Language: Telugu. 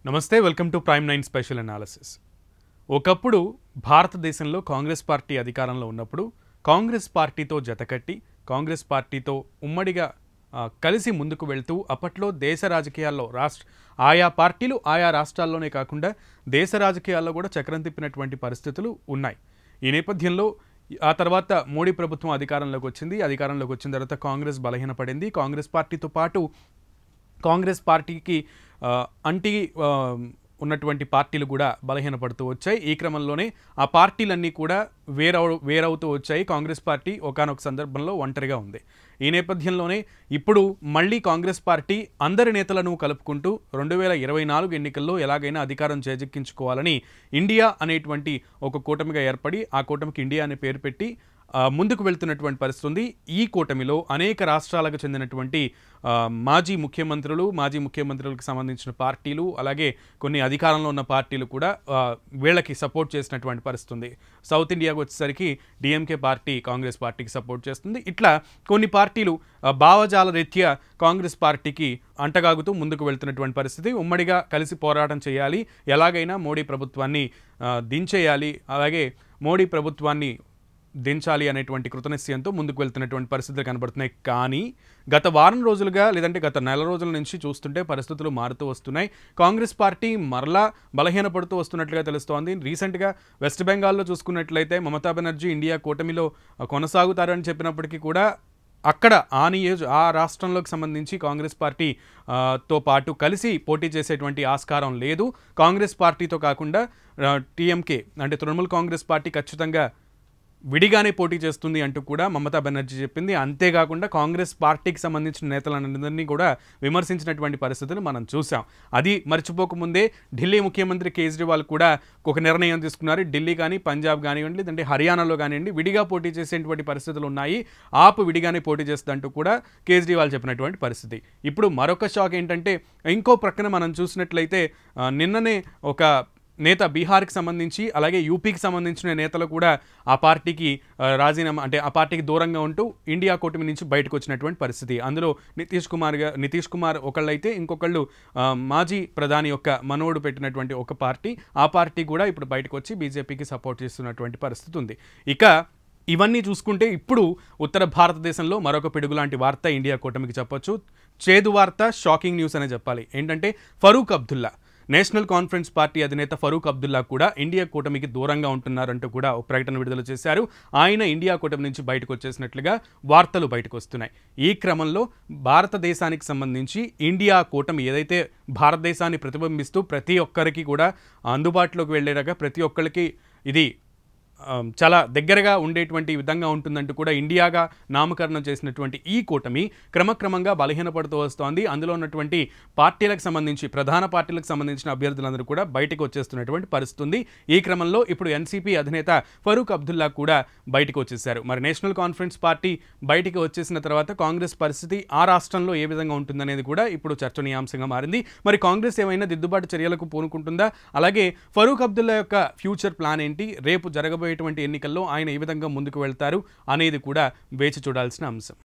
నమస్తే welcome to prime 9 special analysis. ఒకప్పుడు భారతదేశంలో కాంగ్రెస్ పార్టీ అధికారంలో ఉన్నప్పుడు కాంగ్రెస్ పార్టీతో జతకట్టి కాంగ్రెస్ పార్టీతో ఉమ్మడిగా కలిసి ముందుకు వెళ్తూ అప్పట్లో దేశ రాజకీయాల్లో ఆయా పార్టీలు ఆయా రాష్ట్రాల్లోనే కాకుండా దేశ రాజకీయాల్లో కూడా చక్రం తిప్పినటువంటి పరిస్థితులు ఉన్నాయి. ఈ నేపథ్యంలో ఆ తర్వాత మోడీ ప్రభుత్వం అధికారంలోకి వచ్చిన తర్వాత కాంగ్రెస్ బలహీనపడింది. కాంగ్రెస్ పార్టీతో పాటు కాంగ్రెస్ పార్టీకి అంటి ఉన్నటువంటి పార్టీలు కూడా బలహీనపడుతూ వచ్చాయి. ఈ క్రమంలోనే ఆ పార్టీలన్నీ కూడా వేరవుతూ వచ్చాయి. కాంగ్రెస్ పార్టీ ఒకానొక సందర్భంలో ఒంటరిగా ఉంది. ఈ నేపథ్యంలోనే ఇప్పుడు మళ్ళీ కాంగ్రెస్ పార్టీ అందరి నేతలను కలుపుకుంటూ 2024 ఎన్నికల్లో ఎలాగైనా అధికారం చేజిక్కించుకోవాలని ఇండియా అనేటువంటి ఒక కూటమిగా ఏర్పడి ఆ కూటమికి ఇండియా అనే పేరు పెట్టి ముందుకు వెళ్తున్నటువంటి పరిస్థితి ఉంది. ఈ కూటమిలో అనేక రాష్ట్రాలకు చెందినటువంటి మాజీ ముఖ్యమంత్రులకు సంబంధించిన పార్టీలు, అలాగే కొన్ని అధికారంలో ఉన్న పార్టీలు కూడా వీళ్ళకి సపోర్ట్ చేసినటువంటి పరిస్థితి ఉంది. సౌత్ ఇండియాకు వచ్చేసరికి డిఎంకే పార్టీ కాంగ్రెస్ పార్టీకి సపోర్ట్ చేస్తుంది. ఇట్లా కొన్ని పార్టీలు భావజాల రీత్యా కాంగ్రెస్ పార్టీకి అంటగాగుతూ ముందుకు వెళ్తున్నటువంటి పరిస్థితి. ఉమ్మడిగా కలిసి పోరాటం చేయాలి, ఎలాగైనా మోడీ ప్రభుత్వాన్ని దించేయాలి, అలాగే మోడీ ప్రభుత్వాన్ని దించాలి అనేటువంటి కృతనిశ్చయంతో ముందుకు వెళ్తున్నటువంటి పరిస్థితులు కనబడుతున్నాయి. కానీ గత వారం రోజులుగా లేదంటే గత నెల రోజుల నుంచి చూస్తుంటే పరిస్థితులు మారుతూ వస్తున్నాయి. కాంగ్రెస్ పార్టీ మరలా బలహీనపడుతూ వస్తున్నట్లుగా తెలుస్తోంది. రీసెంట్గా వెస్ట్ బెంగాల్లో చూసుకున్నట్లయితే మమతా బెనర్జీ ఇండియా కూటమిలో కొనసాగుతారని చెప్పినప్పటికీ కూడా అక్కడ ఆ రాష్ట్రంలోకి సంబంధించి కాంగ్రెస్ పార్టీ తో పాటు కలిసి పోటీ చేసేటువంటి ఆస్కారం లేదు. కాంగ్రెస్ పార్టీతో కాకుండా టీఎంకే అంటే తృణమూల్ కాంగ్రెస్ పార్టీ ఖచ్చితంగా విడిగానే పోటీ చేస్తుంది అంటూ కూడా మమతా బెనర్జీ చెప్పింది. అంతేకాకుండా కాంగ్రెస్ పార్టీకి సంబంధించిన నేతలందరినీ కూడా విమర్శించినటువంటి పరిస్థితులు మనం చూసాం. అది మర్చిపోకముందే ఢిల్లీ ముఖ్యమంత్రి కేజ్రీవాల్ కూడా ఒక నిర్ణయం తీసుకున్నారు. ఢిల్లీ కానీ పంజాబ్ కానివ్వండి, లేదంటే హర్యానాలో కానివ్వండి విడిగా పోటీ చేసేటువంటి పరిస్థితులు ఉన్నాయి, ఆప్ విడిగానే పోటీ చేస్తుందంటూ కూడా కేజ్రీవాల్ చెప్పినటువంటి పరిస్థితి. ఇప్పుడు మరొక షాక్ ఏంటంటే ఇంకో ప్రక్కన మనం చూసినట్లయితే నిన్ననే ఒక నేత బీహార్కి సంబంధించి అలాగే యూపీకి సంబంధించిన నేతలు కూడా ఆ పార్టీకి రాజీనామా అంటే ఆ పార్టీకి దూరంగా ఉంటూ ఇండియా కూటమి నుంచి బయటకు వచ్చినటువంటి పరిస్థితి. అందులో నితీష్ కుమార్ ఒకళ్ళైతే ఇంకొకళ్ళు మాజీ ప్రధాని యొక్క మనోడు పెట్టినటువంటి ఒక పార్టీ, ఆ పార్టీ కూడా ఇప్పుడు బయటకు వచ్చి బీజేపీకి సపోర్ట్ చేస్తున్నటువంటి పరిస్థితి ఉంది. ఇక ఇవన్నీ చూసుకుంటే ఇప్పుడు ఉత్తర భారతదేశంలో మరొక పిడుగులాంటి వార్త ఇండియా కూటమికి చెప్పొచ్చు. చేదు వార్త, షాకింగ్ న్యూస్ అనే చెప్పాలి. ఏంటంటే Farooq Abdullah national conference party అధినేత ఫరూక్ అబ్దుల్లా కూడా ఇండియా కూటమికి దూరంగా ఉంటున్నారంటూ కూడా ఒక ప్రకటన విడుదల చేశారు. ఆయన ఇండియా కూటమి నుంచి బయటకు వచ్చేసినట్లుగా వార్తలు బయటకు వస్తున్నాయి. ఈ క్రమంలో భారతదేశానికి సంబంధించి ఇండియా కూటమి ఏదైతే భారతదేశాన్ని ప్రతిబింబిస్తూ ప్రతి ఒక్కరికి కూడా అందుబాటులోకి వెళ్ళేలాగా ప్రతి ఒక్కరికి ఇది చాలా దగ్గరగా ఉండేటువంటి విధంగా ఉంటుందంటూ కూడా ఇండియాగా నామకరణం చేసినటువంటి ఈ కూటమి క్రమక్రమంగా బలహీనపడుతూ వస్తోంది. అందులో ఉన్నటువంటి పార్టీలకు సంబంధించి ప్రధాన పార్టీలకు సంబంధించిన అభ్యర్థులందరూ కూడా బయటకు వచ్చేస్తున్నటువంటి పరిస్థితి ఉంది. ఈ క్రమంలో ఇప్పుడు ఎన్సీపీ అధినేత ఫరూక్ అబ్దుల్లా కూడా బయటకు వచ్చేశారు. మరి నేషనల్ కాన్ఫరెన్స్ పార్టీ బయటకు వచ్చేసిన తర్వాత కాంగ్రెస్ పరిస్థితి ఆ రాష్ట్రంలో ఏ విధంగా ఉంటుందనేది కూడా ఇప్పుడు చర్చనీయాంశంగా మారింది. మరి కాంగ్రెస్ ఏమైనా దిద్దుబాటు చర్యలకు పూనుకుంటుందా? అలాగే ఫరూక్ అబ్దుల్లా యొక్క ఫ్యూచర్ ప్లాన్ ఏంటి? రేపు జరగబోయేటువంటి ఎన్నికల్లో ఆయన ఏ విధంగా ముందుకు వెళ్తారు అనేది కూడా వేచి చూడాల్సిన అంశం.